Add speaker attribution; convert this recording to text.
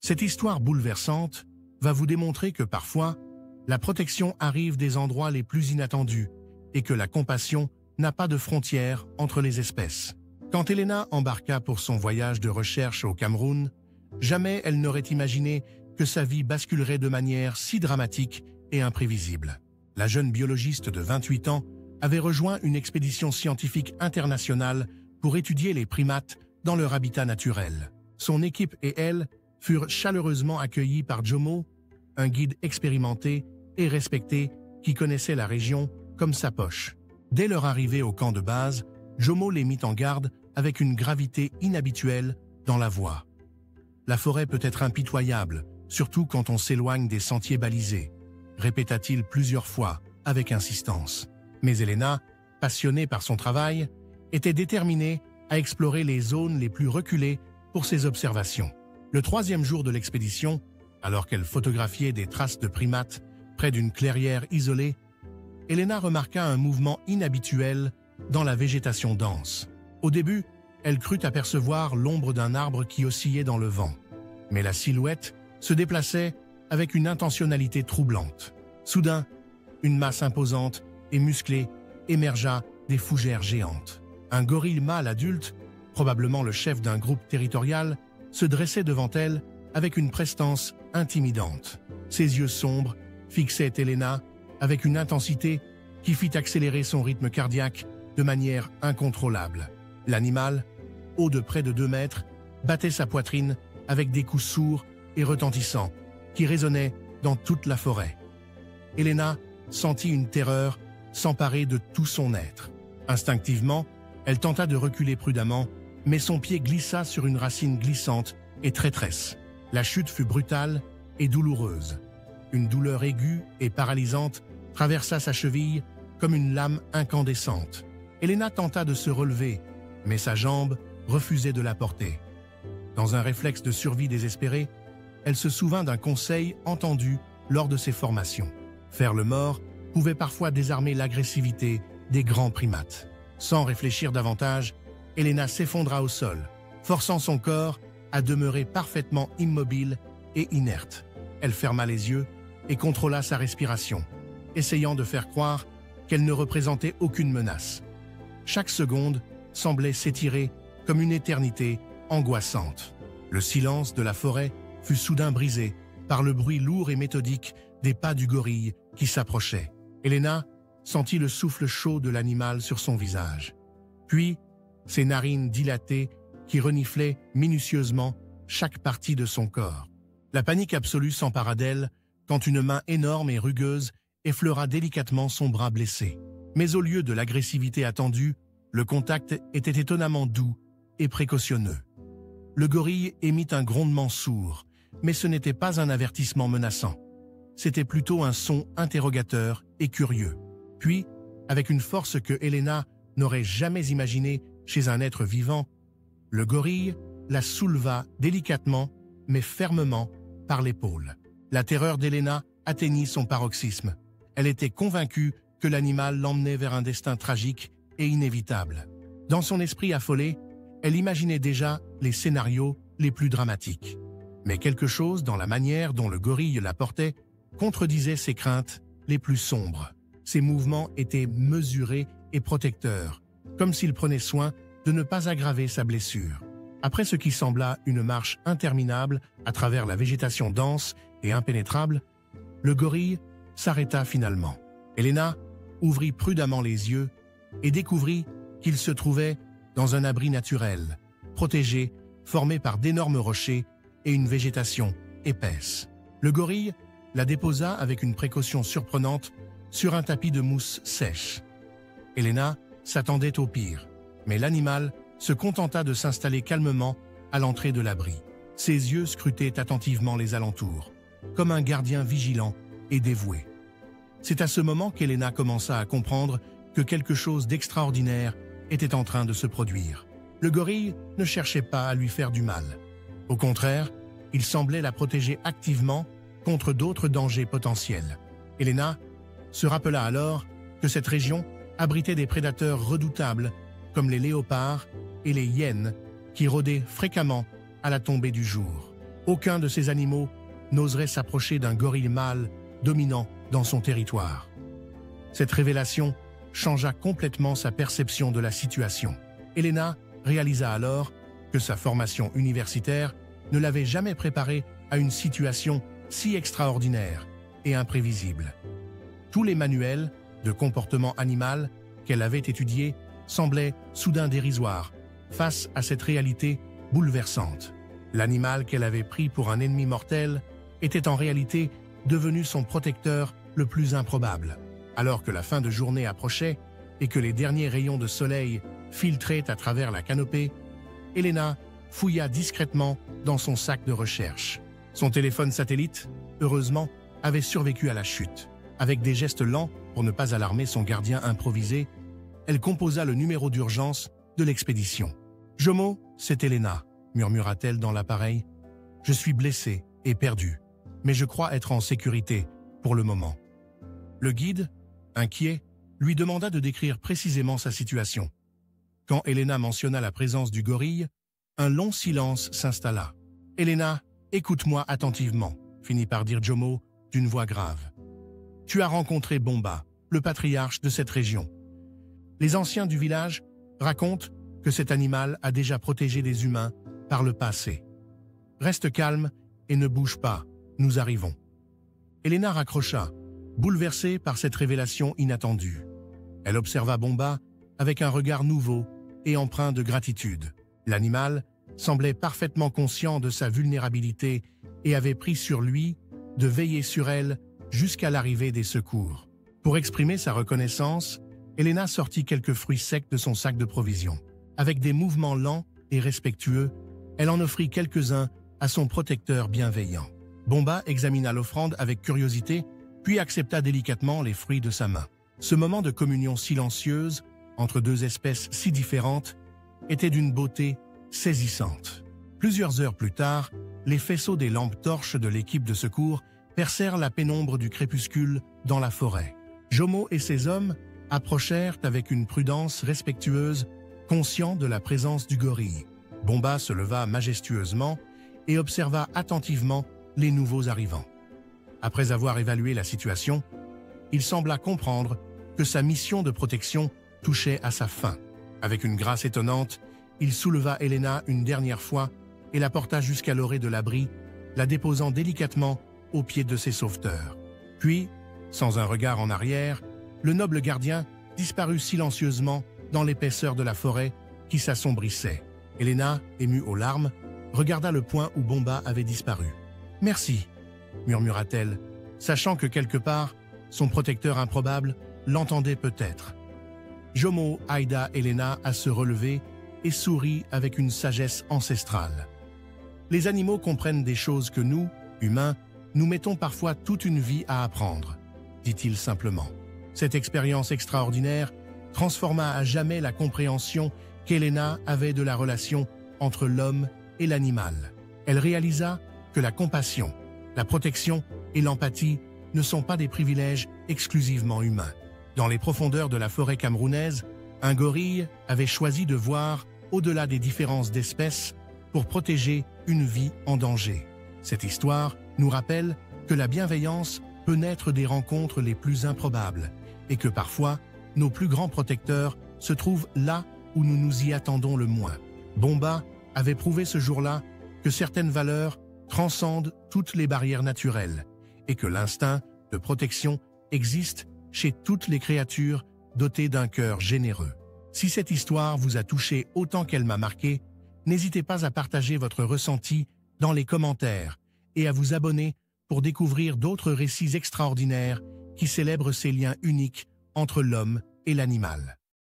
Speaker 1: Cette histoire bouleversante va vous démontrer que parfois, la protection arrive des endroits les plus inattendus et que la compassion n'a pas de frontières entre les espèces. Quand Elena embarqua pour son voyage de recherche au Cameroun, jamais elle n'aurait imaginé que sa vie basculerait de manière si dramatique et imprévisible. La jeune biologiste de 28 ans avait rejoint une expédition scientifique internationale pour étudier les primates dans leur habitat naturel. Son équipe et elle furent chaleureusement accueillis par Jomo, un guide expérimenté et respecté qui connaissait la région comme sa poche. Dès leur arrivée au camp de base, Jomo les mit en garde avec une gravité inhabituelle dans la voix. La forêt peut être impitoyable, surtout quand on s'éloigne des sentiers balisés, répéta-t-il plusieurs fois avec insistance. Mais Elena, passionnée par son travail, était déterminée à explorer les zones les plus reculées pour ses observations. Le 3e jour de l'expédition, alors qu'elle photographiait des traces de primates près d'une clairière isolée, Elena remarqua un mouvement inhabituel dans la végétation dense. Au début, elle crut apercevoir l'ombre d'un arbre qui oscillait dans le vent. Mais la silhouette se déplaçait avec une intentionnalité troublante. Soudain, une masse imposante et musclée émergea des fougères géantes. Un gorille mâle adulte, probablement le chef d'un groupe territorial, se dressait devant elle avec une prestance intimidante. Ses yeux sombres fixaient Elena avec une intensité qui fit accélérer son rythme cardiaque de manière incontrôlable. L'animal, haut de près de 2 mètres, battait sa poitrine avec des coups sourds et retentissants qui résonnaient dans toute la forêt. Elena sentit une terreur s'emparer de tout son être. Instinctivement, elle tenta de reculer prudemment, mais son pied glissa sur une racine glissante et traîtresse. La chute fut brutale et douloureuse. Une douleur aiguë et paralysante traversa sa cheville comme une lame incandescente. Elena tenta de se relever, mais sa jambe refusait de la porter. Dans un réflexe de survie désespéré, elle se souvint d'un conseil entendu lors de ses formations. Faire le mort pouvait parfois désarmer l'agressivité des grands primates. Sans réfléchir davantage, Elena s'effondra au sol, forçant son corps à demeurer parfaitement immobile et inerte. Elle ferma les yeux et contrôla sa respiration, essayant de faire croire qu'elle ne représentait aucune menace. Chaque seconde semblait s'étirer comme une éternité angoissante. Le silence de la forêt fut soudain brisé par le bruit lourd et méthodique des pas du gorille qui s'approchait. Elena sentit le souffle chaud de l'animal sur son visage. Puis, ses narines dilatées qui reniflaient minutieusement chaque partie de son corps. La panique absolue s'empara d'elle quand une main énorme et rugueuse effleura délicatement son bras blessé. Mais au lieu de l'agressivité attendue, le contact était étonnamment doux et précautionneux. Le gorille émit un grondement sourd, mais ce n'était pas un avertissement menaçant. C'était plutôt un son interrogateur et curieux. Puis, avec une force que Elena n'aurait jamais imaginée chez un être vivant, le gorille la souleva délicatement, mais fermement, par l'épaule. La terreur d'Elena atteignit son paroxysme. Elle était convaincue que l'animal l'emmenait vers un destin tragique et inévitable. Dans son esprit affolé, elle imaginait déjà les scénarios les plus dramatiques. Mais quelque chose dans la manière dont le gorille la portait contredisait ses craintes les plus sombres. Ses mouvements étaient mesurés et protecteurs, comme s'il prenait soin de ne pas aggraver sa blessure. Après ce qui sembla une marche interminable à travers la végétation dense et impénétrable, le gorille s'arrêta finalement. Elena ouvrit prudemment les yeux et découvrit qu'il se trouvait dans un abri naturel, protégé, formé par d'énormes rochers et une végétation épaisse. Le gorille la déposa avec une précaution surprenante sur un tapis de mousse sèche. Elena s'attendait au pire, mais l'animal se contenta de s'installer calmement à l'entrée de l'abri. Ses yeux scrutaient attentivement les alentours, comme un gardien vigilant et dévoué. C'est à ce moment qu'Elena commença à comprendre que quelque chose d'extraordinaire était en train de se produire. Le gorille ne cherchait pas à lui faire du mal. Au contraire, il semblait la protéger activement contre d'autres dangers potentiels. Elena se rappela alors que cette région abritait des prédateurs redoutables comme les léopards et les hyènes qui rôdaient fréquemment à la tombée du jour. Aucun de ces animaux n'oserait s'approcher d'un gorille mâle dominant dans son territoire. Cette révélation changea complètement sa perception de la situation. Elena réalisa alors que sa formation universitaire ne l'avait jamais préparée à une situation si extraordinaire et imprévisible. Tous les manuels de comportement animal qu'elle avait étudiés semblaient soudain dérisoires face à cette réalité bouleversante. L'animal qu'elle avait pris pour un ennemi mortel était en réalité devenu son protecteur le plus improbable. Alors que la fin de journée approchait et que les derniers rayons de soleil filtraient à travers la canopée, Elena fouilla discrètement dans son sac de recherche. Son téléphone satellite, heureusement, avait survécu à la chute. Avec des gestes lents pour ne pas alarmer son gardien improvisé, elle composa le numéro d'urgence de l'expédition. « Jomo, c'est Elena », murmura-t-elle dans l'appareil. « Je suis blessée et perdue, mais je crois être en sécurité pour le moment. » Le guide, inquiet, lui demanda de décrire précisément sa situation. Quand Elena mentionna la présence du gorille, un long silence s'installa. « Elena, écoute-moi attentivement », finit par dire Jomo d'une voix grave. « Tu as rencontré Bomba, le patriarche de cette région. Les anciens du village racontent que cet animal a déjà protégé des humains par le passé. Reste calme et ne bouge pas, nous arrivons. » Elena raccrocha, bouleversée par cette révélation inattendue. Elle observa Bomba avec un regard nouveau et empreint de gratitude. L'animal semblait parfaitement conscient de sa vulnérabilité et avait pris sur lui de veiller sur elle jusqu'à l'arrivée des secours. Pour exprimer sa reconnaissance, Elena sortit quelques fruits secs de son sac de provisions. Avec des mouvements lents et respectueux, elle en offrit quelques-uns à son protecteur bienveillant. Bomba examina l'offrande avec curiosité, puis accepta délicatement les fruits de sa main. Ce moment de communion silencieuse entre deux espèces si différentes était d'une beauté saisissante. Plusieurs heures plus tard, les faisceaux des lampes torches de l'équipe de secours percèrent la pénombre du crépuscule dans la forêt. Jomo et ses hommes approchèrent avec une prudence respectueuse, conscients de la présence du gorille. Bomba se leva majestueusement et observa attentivement les nouveaux arrivants. Après avoir évalué la situation, il sembla comprendre que sa mission de protection touchait à sa fin. Avec une grâce étonnante, il souleva Elena une dernière fois et la porta jusqu'à l'orée de l'abri, la déposant délicatement aux pieds de ses sauveteurs. Puis, sans un regard en arrière, le noble gardien disparut silencieusement dans l'épaisseur de la forêt qui s'assombrissait. Elena, émue aux larmes, regarda le point où Bomba avait disparu. « Merci », murmura-t-elle, sachant que quelque part, son protecteur improbable l'entendait peut-être. Jomo aida Elena à se relever et sourit avec une sagesse ancestrale. « Les animaux comprennent des choses que nous, humains, nous mettons parfois toute une vie à apprendre », dit-il simplement. Cette expérience extraordinaire transforma à jamais la compréhension qu'Elena avait de la relation entre l'homme et l'animal. Elle réalisa que la compassion, la protection et l'empathie ne sont pas des privilèges exclusivement humains. Dans les profondeurs de la forêt camerounaise, un gorille avait choisi de voir au-delà des différences d'espèces pour protéger une vie en danger. Cette histoire nous rappelle que la bienveillance peut naître des rencontres les plus improbables et que parfois, nos plus grands protecteurs se trouvent là où nous nous y attendons le moins. Bomba avait prouvé ce jour-là que certaines valeurs transcendent toutes les barrières naturelles et que l'instinct de protection existe chez toutes les créatures dotées d'un cœur généreux. Si cette histoire vous a touché autant qu'elle m'a marqué, n'hésitez pas à partager votre ressenti dans les commentaires et à vous abonner pour découvrir d'autres récits extraordinaires qui célèbrent ces liens uniques entre l'homme et l'animal.